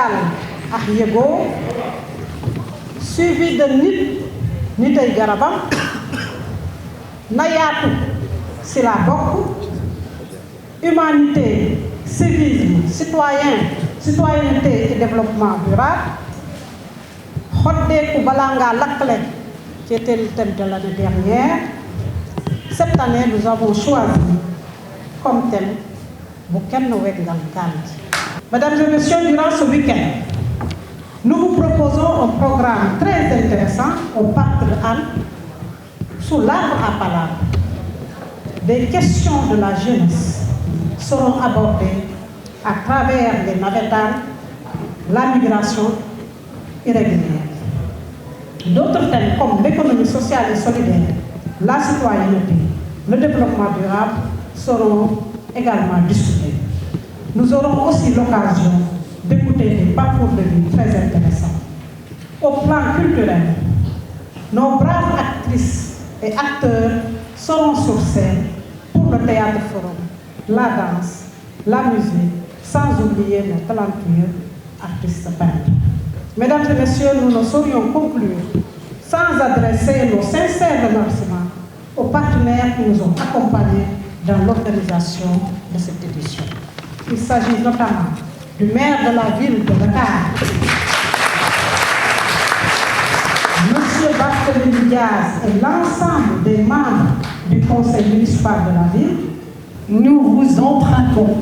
Sénégal ak Yego, suivi de Nitay Garabam, Nayatu Silabok, humanité, civisme, citoyenneté et développement durable, Hodde Koubalanga Lakle, qui était le thème de l'année dernière. Cette année, nous avons choisi comme thème Buken Nowengal Gandhi. Mesdames et messieurs, durant ce week-end, nous vous proposons un programme très intéressant au parc de Anne, sous l'arbre à palabre. Des questions de la jeunesse seront abordées à travers les navétanes, la migration irrégulière. D'autres thèmes comme l'économie sociale et solidaire, la citoyenneté, le développement durable seront également discutés. Nous aurons aussi l'occasion d'écouter des parcours de vie très intéressants. Au plan culturel, nos braves actrices et acteurs seront sur scène pour le théâtre forum, la danse, la musique, sans oublier nos talentueux artistes peintres. Mesdames et messieurs, nous ne saurions conclure sans adresser nos sincères remerciements aux partenaires qui nous ont accompagnés dans l'organisation de cette édition. Il s'agit notamment du maire de la ville de Dakar, M. Barthélémy Diaz et l'ensemble des membres du conseil municipal de la ville. Nous vous empruntons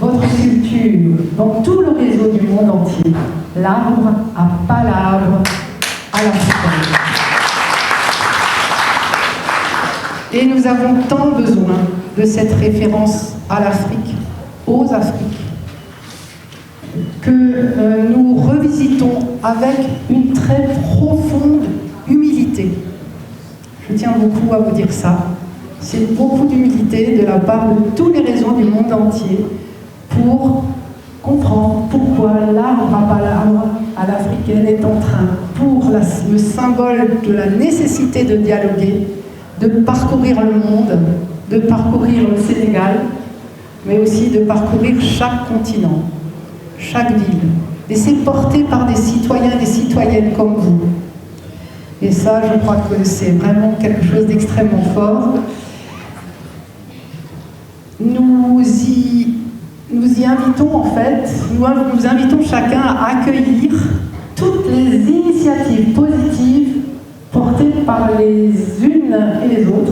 votre culture dans tout le réseau du monde entier, l'arbre à palabre à la citoyenneté. Et nous avons tant besoin de cette référence à l'Afrique, aux Afriques, que nous revisitons avec une très profonde humilité. Je tiens beaucoup à vous dire ça. C'est beaucoup d'humilité de la part de tous les réseaux du monde entier pour comprendre pourquoi l'arbre à palabre à l'africaine est en train, pour le symbole de la nécessité de dialoguer, de parcourir le monde, de parcourir le Sénégal, mais aussi de parcourir chaque continent, chaque ville. Et c'est porté par des citoyens et des citoyennes comme vous. Et ça, je crois que c'est vraiment quelque chose d'extrêmement fort. Nous y invitons en fait, nous invitons chacun à accueillir toutes les initiatives positives portées par les unes et les autres.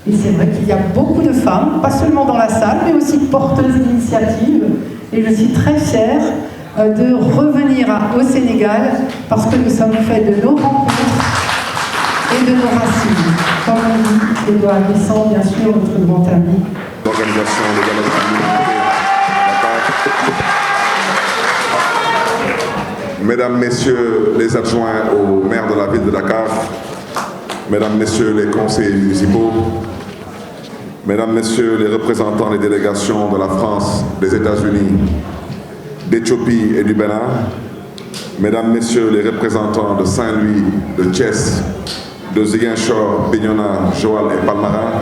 Et c'est vrai qu'il y a beaucoup de femmes, pas seulement dans la salle, mais aussi porteuses d'initiatives. Et je suis très fière de revenir au Sénégal parce que nous sommes faits de nos rencontres et de nos racines. Comme on dit, Édouard Glissant, bien sûr, notre grand ami. L'organisation de dialogue Mesdames, Messieurs les adjoints au maire de la ville de Dakar, Mesdames, Messieurs les conseillers municipaux, Mesdames, Messieurs les représentants des délégations de la France, des États-Unis, d'Éthiopie et du Bénin, Mesdames, Messieurs les représentants de Saint-Louis, de Thiès, de Ziguinchor, Bignona, Joal et Palmarin,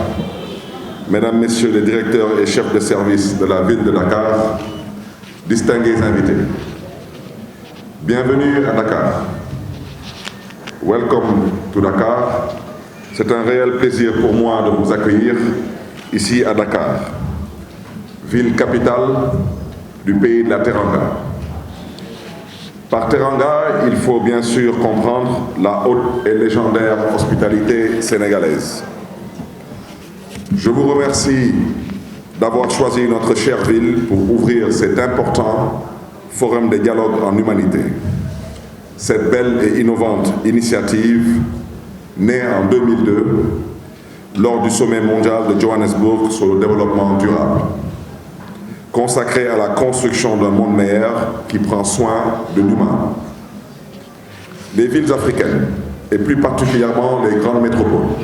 Mesdames, Messieurs les directeurs et chefs de service de la ville de Dakar, distingués invités, bienvenue à Dakar. Welcome to Dakar. C'est un réel plaisir pour moi de vous accueillir ici à Dakar, ville capitale du pays de la Teranga. Par Teranga, il faut bien sûr comprendre la haute et légendaire hospitalité sénégalaise. Je vous remercie d'avoir choisi notre chère ville pour ouvrir cet important forum de dialogue en humanité. Cette belle et innovante initiative, née en 2002, lors du sommet mondial de Johannesburg sur le développement durable, consacré à la construction d'un monde meilleur qui prend soin de l'humain. Les villes africaines, et plus particulièrement les grandes métropoles,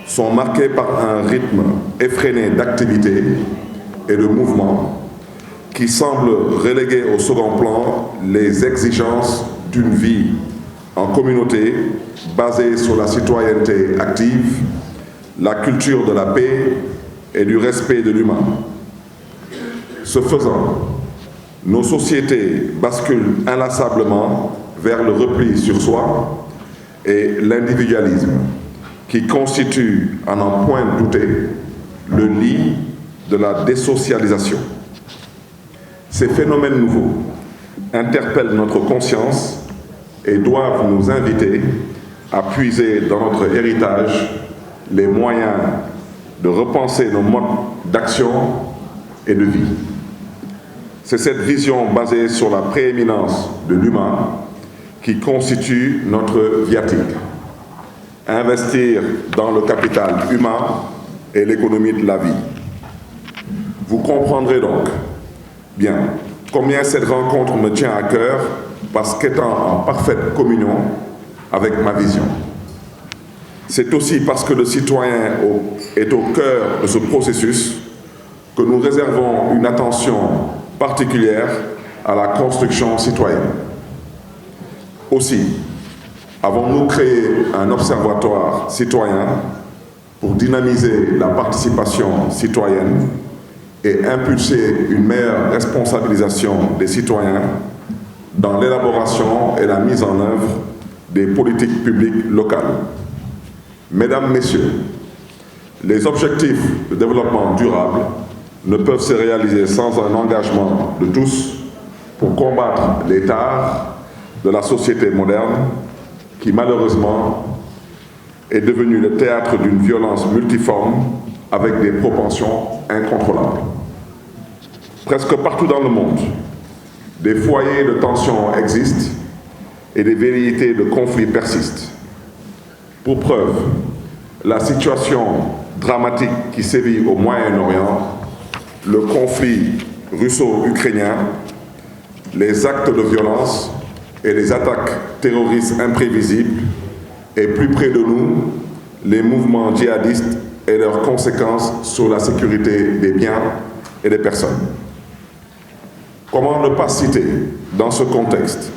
sont marquées par un rythme effréné d'activité et de mouvement qui semble reléguer au second plan les exigences d'une vie en communauté basée sur la citoyenneté active, la culture de la paix et du respect de l'humain. Ce faisant, nos sociétés basculent inlassablement vers le repli sur soi et l'individualisme, qui constitue, à n'en point douter, le lit de la désocialisation. Ces phénomènes nouveaux interpellent notre conscience et doivent nous inviter à puiser dans notre héritage les moyens de repenser nos modes d'action et de vie. C'est cette vision basée sur la prééminence de l'humain qui constitue notre viatique. Investir dans le capital humain et l'économie de la vie. Vous comprendrez donc bien combien cette rencontre me tient à cœur, parce qu'étant en parfaite communion avec ma vision. C'est aussi parce que le citoyen est au cœur de ce processus que nous réservons une attention particulière à la construction citoyenne. Aussi, avons-nous créé un observatoire citoyen pour dynamiser la participation citoyenne et impulser une meilleure responsabilisation des citoyens dans l'élaboration et la mise en œuvre des politiques publiques locales. Mesdames, Messieurs, les objectifs de développement durable ne peuvent se réaliser sans un engagement de tous pour combattre les tares de la société moderne qui, malheureusement, est devenue le théâtre d'une violence multiforme avec des propensions incontrôlables. Presque partout dans le monde, des foyers de tension existent et des velléités de conflits persistent. Pour preuve, la situation dramatique qui sévit au Moyen-Orient, le conflit russo-ukrainien, les actes de violence et les attaques terroristes imprévisibles, et plus près de nous, les mouvements djihadistes et leurs conséquences sur la sécurité des biens et des personnes. Comment ne pas citer, dans ce contexte,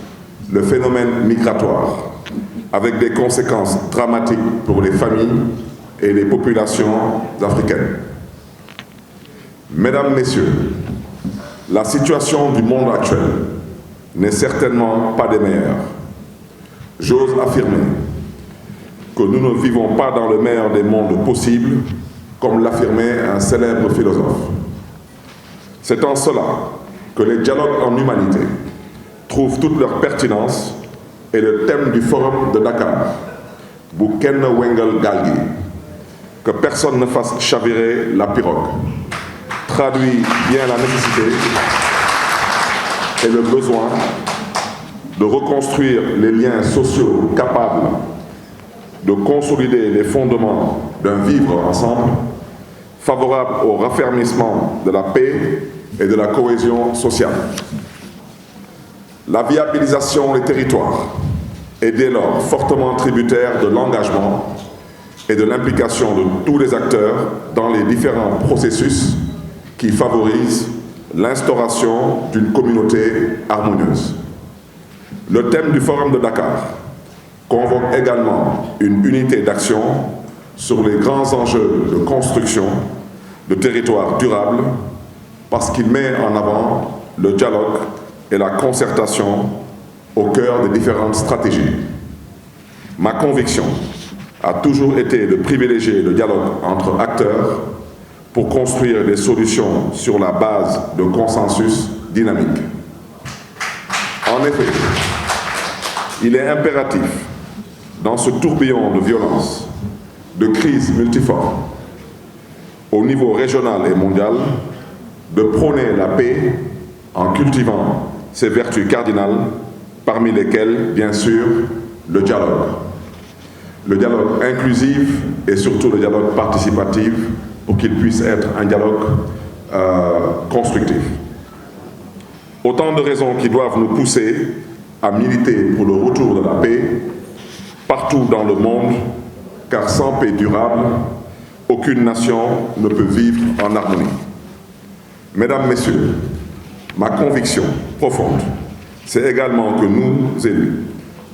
le phénomène migratoire, avec des conséquences dramatiques pour les familles et les populations africaines. Mesdames, Messieurs, la situation du monde actuel n'est certainement pas des meilleures. J'ose affirmer que nous ne vivons pas dans le meilleur des mondes possibles, comme l'affirmait un célèbre philosophe. C'est en cela que les dialogues en humanité trouvent toute leur pertinence et le thème du forum de Dakar, Bouken Wengel Galgi, que personne ne fasse chavirer la pirogue, traduit bien la nécessité et le besoin de reconstruire les liens sociaux capables de consolider les fondements d'un vivre ensemble favorable au raffermissement de la paix et de la cohésion sociale. La viabilisation des territoires est dès lors fortement tributaire de l'engagement et de l'implication de tous les acteurs dans les différents processus qui favorisent l'instauration d'une communauté harmonieuse. Le thème du Forum de Dakar convoque également une unité d'action sur les grands enjeux de construction de territoires durables parce qu'il met en avant le dialogue et la concertation au cœur des différentes stratégies. Ma conviction a toujours été de privilégier le dialogue entre acteurs pour construire des solutions sur la base de consensus dynamiques. En effet, il est impératif, dans ce tourbillon de violence, de crises multiformes, au niveau régional et mondial, de prôner la paix en cultivant ses vertus cardinales, parmi lesquelles, bien sûr, le dialogue. Le dialogue inclusif et surtout le dialogue participatif pour qu'il puisse être un dialogue constructif. Autant de raisons qui doivent nous pousser à militer pour le retour de la paix partout dans le monde, car sans paix durable, aucune nation ne peut vivre en harmonie. Mesdames, Messieurs, ma conviction profonde, c'est également que nous, élus,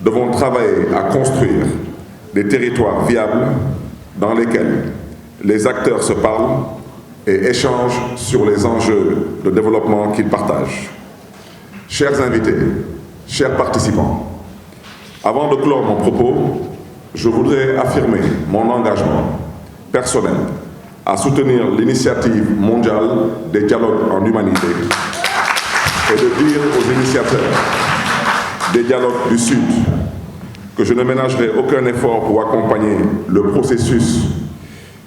devons travailler à construire des territoires viables dans lesquels les acteurs se parlent et échangent sur les enjeux de développement qu'ils partagent. chers invités, chers participants, avant de clore mon propos, je voudrais affirmer mon engagement personnel à soutenir l'initiative mondiale des dialogues en humanité et de dire aux initiateurs des dialogues du Sud que je ne ménagerai aucun effort pour accompagner le processus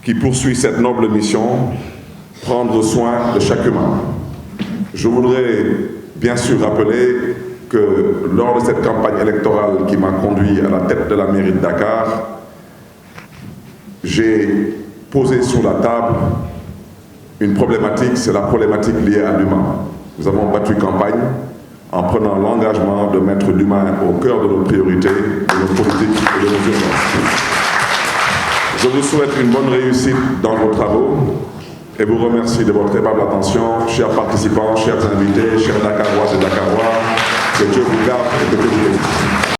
qui poursuit cette noble mission, prendre soin de chaque humain. Je voudrais bien sûr rappeler que lors de cette campagne électorale qui m'a conduit à la tête de la mairie de Dakar, j'ai posé sur la table une problématique, c'est la problématique liée à l'humain. Nous avons battu campagne en prenant l'engagement de mettre l'humain au cœur de nos priorités, de nos politiques et de nos urgences. Je vous souhaite une bonne réussite dans vos travaux et vous remercie de votre aimable attention, chers participants, chers invités, chers Dakaroises et Dakarois, que Dieu vous garde et que Dieu vous bénisse.